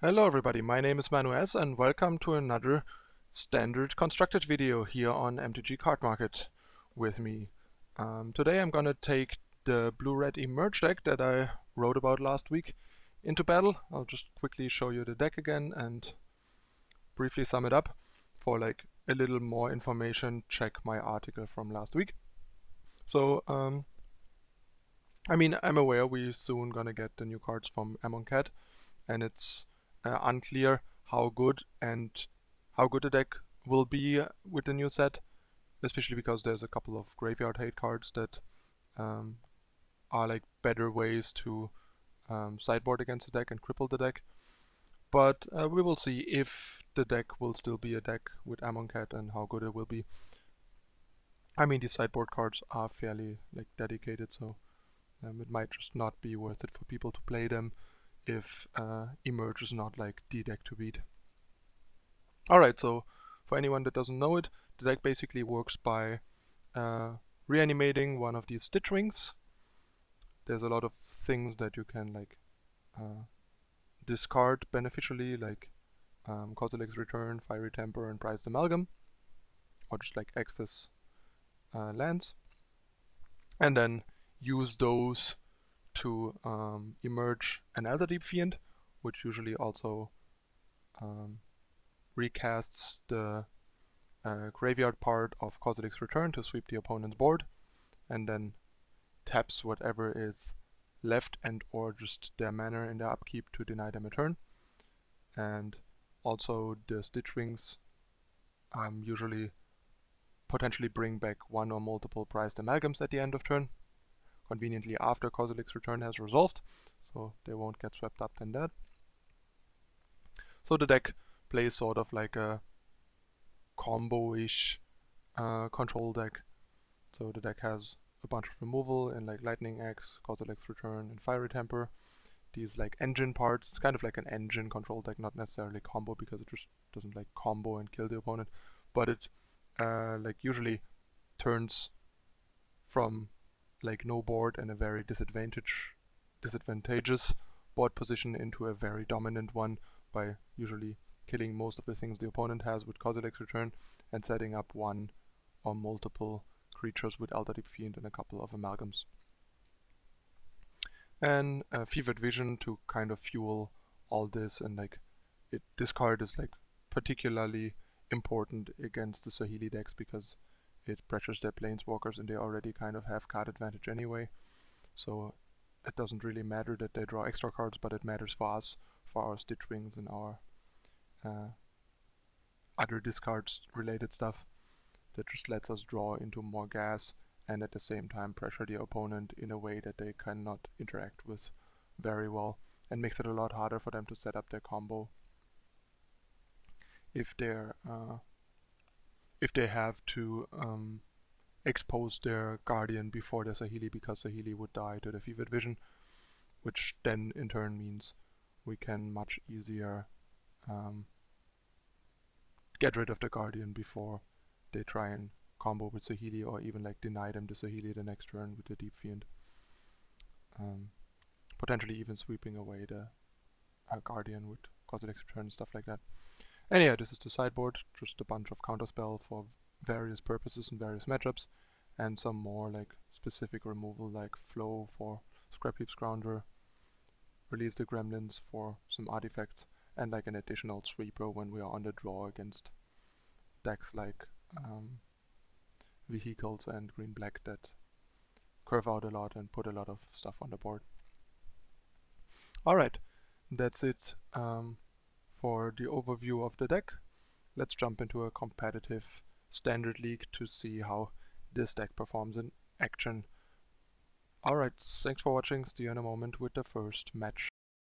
Hello everybody, my name is ManuS and welcome to another standard constructed video here on MTGCardmarket with me. Today I'm gonna take the blue-red emerge deck that I wrote about last week into battle. I'll just quickly show you the deck again and briefly sum it up. For like a little more information, check my article from last week. So I'm aware we're soon gonna get the new cards from MTGCard, and it's unclear how good the deck will be with the new set, especially because there's a couple of graveyard hate cards that are like better ways to sideboard against the deck and cripple the deck. But we will see if the deck will still be a deck with MTGCard and how good it will be. I mean, these sideboard cards are fairly like dedicated, so it might just not be worth it for people to play them if Emerge is not like the deck to beat. Alright, so for anyone that doesn't know it, the deck basically works by reanimating one of these Stitch Wings. There's a lot of things that you can like discard beneficially, like Kozilek's Return, Fiery Temper, and Prized Amalgam, or just like excess lands, and then use those to emerge an Elder Deep Fiend, which usually also recasts the graveyard part of Kozilek's Return to sweep the opponent's board, and then taps whatever is left and or just their mana in their upkeep to deny them a turn. And also the Stitch Wings usually potentially bring back one or multiple prized amalgams at the end of turn, conveniently after Kozilek's Return has resolved, so they won't get swept up in that. So the deck plays sort of like a combo-ish control deck. So the deck has a bunch of removal in like Lightning Axe, Kozilek's Return, and Fiery Temper. These like engine parts, it's kind of like an engine control deck, not necessarily combo because it just doesn't like combo and kill the opponent, but it like usually turns from like no board and a very disadvantageous board position into a very dominant one by usually killing most of the things the opponent has with Kozilek's Return and setting up one or multiple creatures with Elder Deep Fiend and a couple of amalgams. And Fevered Vision to kind of fuel all this, and like this card is like particularly important against the Saheeli decks because it pressures their planeswalkers and they already kind of have card advantage anyway. So it doesn't really matter that they draw extra cards, but it matters for us, for our Stitch Wings and our other discards related stuff that just lets us draw into more gas and at the same time pressure the opponent in a way that they cannot interact with very well, and makes it a lot harder for them to set up their combo if they have to expose their Guardian before their Saheeli, because Saheeli would die to the Fevered Vision, which then in turn means we can much easier get rid of the Guardian before they try and combo with Saheeli, or even like deny them the Saheeli the next turn with the Deep Fiend. Potentially even sweeping away the Guardian with Kozilek's Return and stuff like that. And yeah, this is the sideboard, just a bunch of counterspell for various purposes and various matchups, and some more like specific removal like Flow for Scrapheap Scrounger, Release the Gremlins for some artifacts, and like an additional sweeper when we are on the draw against decks like Vehicles and Green-Black that curve out a lot and put a lot of stuff on the board. Alright, that's it for the overview of the deck. Let's jump into a competitive standard league to see how this deck performs in action. Alright, thanks for watching. See you in a moment with the first match.